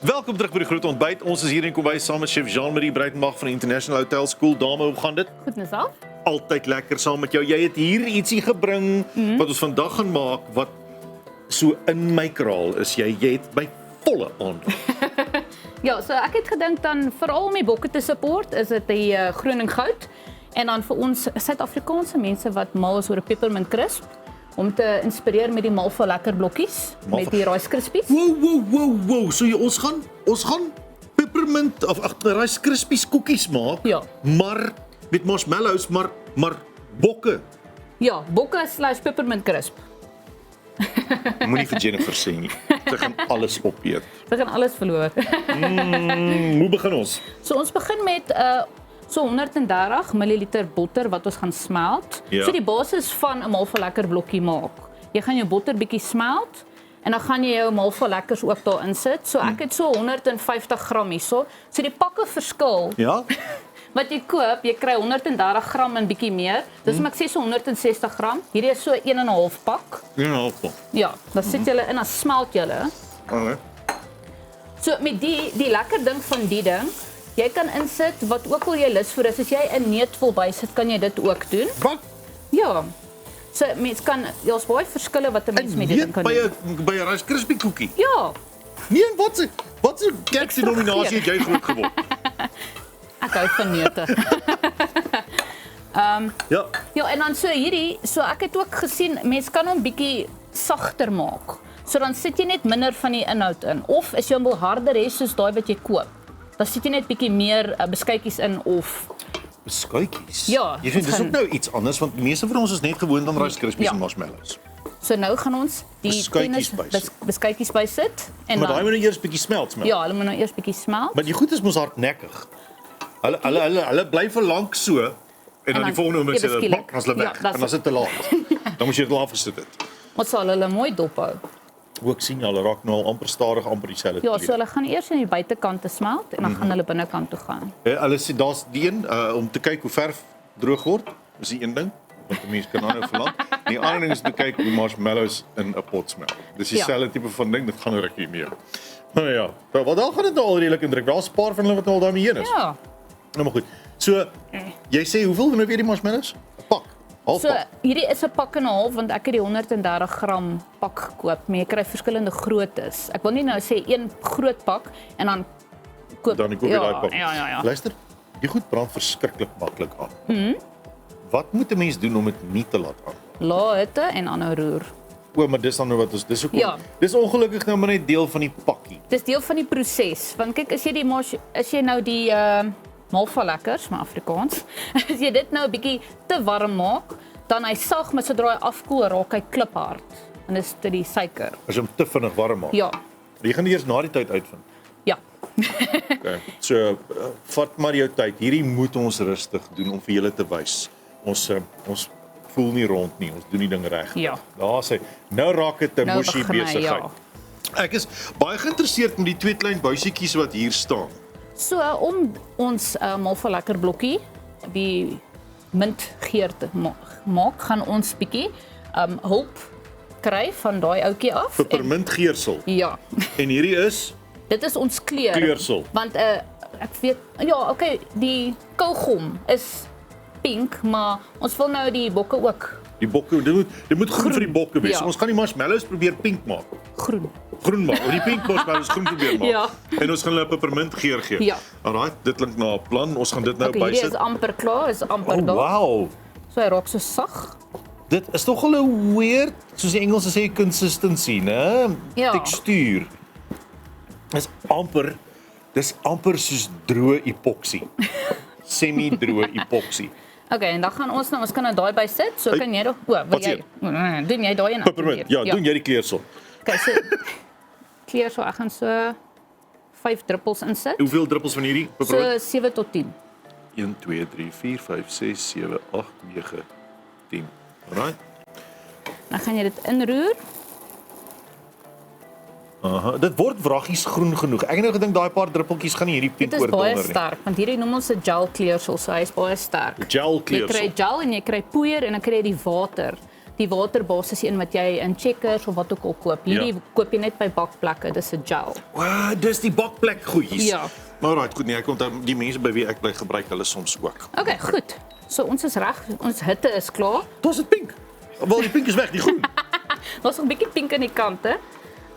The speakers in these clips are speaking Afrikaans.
Welkom terug by die groot ontbyt. Ons is hier in Kombuis saam met chef Jean-Marie Breitenbach van die International Hotel School. Dame, hoe gaan dit? Goed en self? Altyd lekker saam met jou. Jy het hier ietsie gebring wat ons vandag gaan maak wat so in my kraal is. Jy het by volle aandag. Ja, so ek het gedink dan veral om die bokke te support, is dit die Groning Goud en dan vir ons Suid-Afrikaanse mense wat mal is oor 'n peppermint crisp om te inspireer met die Malva lekker blokkies met die Rice Krispies. Wow. So ons gaan peppermint of Rice Krispies koekies maak. Ja. Maar met marshmallows, maar bokke. Ja, bokke / peppermint crisp. Moenie vir Jennifer sê nie. Sy gaan alles opeet. Sy gaan alles verloor. Hoe begin ons? So ons begin met so 130 ml botter wat ons gaan smelt. Ja. So die basis van 'n Malva lekker blokkie maak. Jy gaan jou botter bietjie smelt en dan gaan jy jou Malva lekkers ook daarin sit. So ek het so 150 gram hierso. So die pakke verskil. Ja? Wat jy koop, jy kry 130 gram en bietjie meer. Dis maar ek sê so 160 gram. Hierdie is so 1,5 pak. Ja. Ja, dan sit jy hulle in, dan smelt jy hulle. Okay. So met die lekker ding van die ding, jy kan insit wat ook al jy lus vir is. As jy 'n neut wil bysit, kan jy dit ook doen. Wat? Ja. So mens kan daar's baie verskille wat 'n mens met dit kan doen. By 'n Rice Krispie koekie. Ja. Nee, wat 'n kerkdenominasie het jy groot geword? Ek hou van neute. Ja. Ja, en dan so hierdie, so ek het ook gesien mense kan hom bietjie sagter maak. So dan sit jy net minder van die inhoud in of as jy hom wil harder hê soos daai wat jy koop. Dan sit jy net bietjie meer beskuitjies in of Beskuitjies. Ja, Jy sien, dis gaan- ook nou iets anders want die meeste van ons is net gewoond aan Rice Krispies Ja. en marshmallows. so nou gaan ons die Beskuitjies beskuitjies bysit en Maar dan daai moet nou eers bietjie smelt. ja, hulle moet nou eers bietjie smelt. Maar die goed is mos hardnekkig. Hulle bly vir lank so en dan die volgende oomblik sê ewe hulle skielik. bak, as hulle Ja, weg. dis- En dan is dit te laat. Dan moet jy dit laat gesit het. Ons sal hulle mooi dop hou. Ook sien hulle raak nou al amper stadig amper dieselfde. Ja, so hulle gaan eers aan die buitekante smelt en dan gaan hulle binnekant toe gaan. Hulle sê daar's die een om te kyk hoe verf droog word. Dis die een ding wat 'n mens kan nou verlang. Die ander ding is te kyk hoe marshmallows in 'n pot smel. Dis dieselfde tipe van ding, dit gaan 'n rukkie mee. Nou ja, wat dan gaan dit nou al redelik indruk. Daar's 'n paar van hulle wat nou al daarmee heen is. Ja. Nou maar goed. So jy sê hoeveel nou weer die marshmallows? 'n Pak. Half So pak. hierdie is 'n pak en 'n half want ek het die 130 gram pak gekoop, maar jy kry verskillende groottes. Ek wil nie nou sê een groot pak en dan koop Dan koop jy daai pak. Ja. Luister, die goed brand verskriklik maklik aan. Wat moet 'n mens doen om dit nie te laat aan? Lae hitte en aanhou roer. O, maar dis dan nou wat ons dis ook. Ja. Dis ongelukkig nou maar net deel van die pakkie. Dis deel van die proses. Want kyk, as jy nou die Malva lekkers, maar Afrikaans, as jy dit nou 'n bietjie te warm maak, dan hy sag, maar sodra hy afkoel raak hy kliphard. En dis dit die suiker. As jy hom te vinnig warm maak. Ja. Jy gaan dit eers na die tyd uitvind. Ja. Okay. So vat maar jou tyd. Hierdie moet ons rustig doen om vir julle te wys. Ons voel nie rond nie. Ons doen die ding reg. Ja. Daar sê nou raak dit 'n Nou moshi begin hy, besigheid. ja. Ek is baie geïnteresseerd met die twee klein buisietjies wat hier staan. So om ons Malva lekker blokkie die mintgeur te maak, gaan ons bietjie hulp kry van daai ouetjie af. Peppermintgeursel. Ja. En hierdie is Dit is ons Kleursel. Want ek weet ja, okay, die kaugom is pink, maar ons wil nou die bokke ook die bokke. Dit moet groen vir die bokke wees. Ja. So ons gaan die marshmallows probeer pink maak. groen. Groen maak. Of die pink marshmallows groen probeer maak. Ja. En ons gaan hulle peppermintgeur gee. Ja. Alraai, dit klink na 'n plan. Ons gaan dit nou Okay, hierdie bysit. is amper klaar, is amper daar. Wow. So hy raak so sag. Dit is tog al 'n weird, soos die Engelse sê, consistency, né? Ja. Tekstuur. Dis amper soos droë epoksie. Semi-droë epoksie. Okay, en dan gaan ons kan nou daai by sit. So Hey, kan jy nog wil wat jy doen jy daai een Peppermint. Ja, doen jy die kleursel. Okay, so kleur so ek gaan so 5 druppels insit. Hoeveel druppels van hierdie So peppermint? 7 tot 10. 1 2 3 4 5 6 7 8 9 10. Alraai. Dan gaan jy dit inroer. Aha, dit word wraggies groen genoeg. Ek het nou gedink daai paar druppeltjies gaan nie hierdie pink Dit is baie oordonder nie. sterk want hierdie noem ons 'n gel kleursel, so hy is baie sterk. Gel Jy kry kleursel. gel en jy kry poeier en dan kry jy die water. die waterbasis een wat jy in Checkers of wat ook al koop. Hierdie koop jy net by bakplekke, dis 'n gel. Dis die bakplek goedjies. Ja. Maar right, goed nee, ek onthou die mense by wie ek bly gebruik hulle soms ook. Okay, goed. So ons is reg, ons hitte is klaar. Dis dit pink. Wel die pink is weg, die groen. Was nog 'n bietjie pink aan die kante.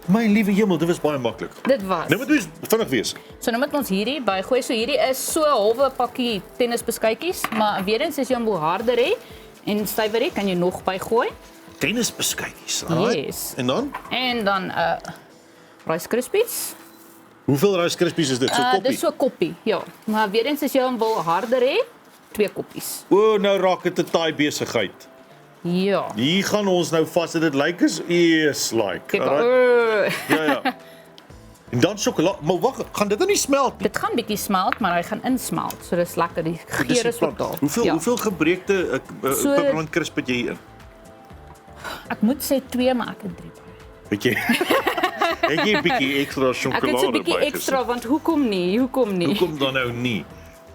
My liewe hemel, dit was baie maklik. Dit was. Nou moet ons vinnig wees. So nou moet ons hierdie bygooi. So hierdie is so 'n halwe pakkie tennisbeskuitjies, maar weer eens as jy hom wil harder hê en stywer hê, kan jy nog bygooi. Tennisbeskuitjies. Yes. En dan? En dan Rice Krispies. Hoeveel Rice Krispies is dit? So koppie? Dis so 'n koppie, ja. Maar weer eens as jy hom wil harder hê, 2 koppies. O, nou raak dit 'n taai besigheid. Ja. Hier gaan ons nou vas dit lyk is like. Kyk, Ja. En dan sjokolade, maar wag, gaan dit dan nie smelt nie? dit gaan bietjie smelt, maar hy gaan insmelt. So dis lekker. Die geur is totaal. Hoeveel gebreekte So- peppermint crisp het jy hier in? Ek moet sê 2, maar ek het 3. Weet jy? Ek gee 'n bietjie ekstra Ek sjokolade het so 'n bietjie bygesit. ekstra want hoekom nie? Hoekom dan nou nie?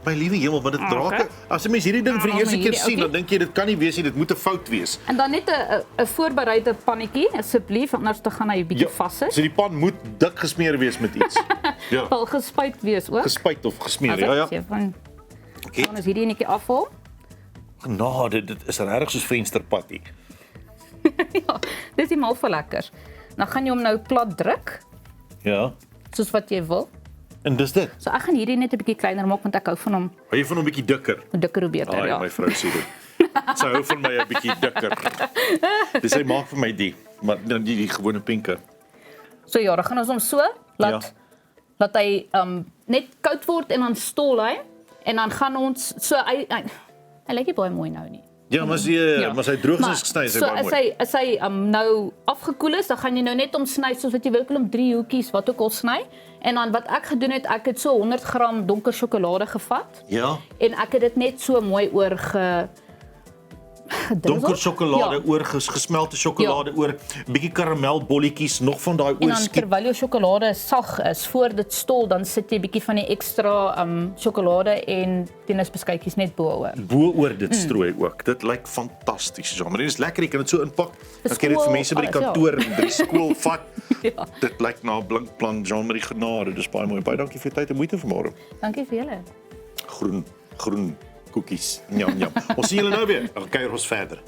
My liewe hemel, want dit Okay. raak. As 'n mens hierdie ding vir die maar eerste keer hierdie, sien, okay. dan dink jy dit kan nie wees nie, dit moet 'n fout wees. En dan net 'n voorbereide pannetjie asseblief, anders dan gaan hy 'n bietjie vassit. So die pan moet dik gesmeer wees met iets. Ja. Wel gespuit wees ook. Gespuit of gesmeer, Okay, ja. so van Okay. dan is hierdie netjie afhaal. Genade, dit is regtig soos vensterpatty. Ja, dis die mal vir lekker. Dan gaan jy hom nou plat druk Ja. soos wat jy wil. En dis dit. So ek gaan hierdie net 'n bietjie kleiner maak want ek hou van hom Hou jy van hom bietjie dikker? hoe dikker hoe beter, Ai, ja. my vrou sê dit. Sy hou van my 'n bietjie dikker. Dis sy maak vir my die, maar dan die gewone pinke. So ja, dan gaan ons hom so laat laat hy net koud word en dan stol hy en dan gaan ons so hy lyk nie baie mooi nou nie. Ja, maar as hy droog is gesny, is hy so baie as mooi. hy as hy nou afgekoel is, dan gaan jy nou net hom sny soos wat jy wil, om 3 hoekies wat ook al sny. En dan wat ek gedoen het, ek het so 100 gram donker sjokolade gevat Ja. en ek het dit net so mooi gedrizzle. Donker sjokolade Ja. oor gesmelte sjokolade oor, bietjie karamelbolletjies, nog van daai En dan oorskiet. terwyl jou sjokolade sag is, voor dit stol, dan sit jy bietjie van die ekstra sjokolade en tennisbeskuitjies net bo-oor. Bo-oor dit strooi ook. Dit lyk fantasties. Ja, maar dit is lekker, jy kan dit so inpak. Dan kan jy dit vir Skool, mense by die alles, ja. kantoor en by die skool vat. Ja. Dit lyk na 'n blinkplan Jean-Marie Genade. Dis baie mooi. Baie dankie vir jou tyd en moeite vanmôre. Dankie vir julle. Groen koekies. Njam njam. Ons sien julle nou weer. Dan kuier ons verder.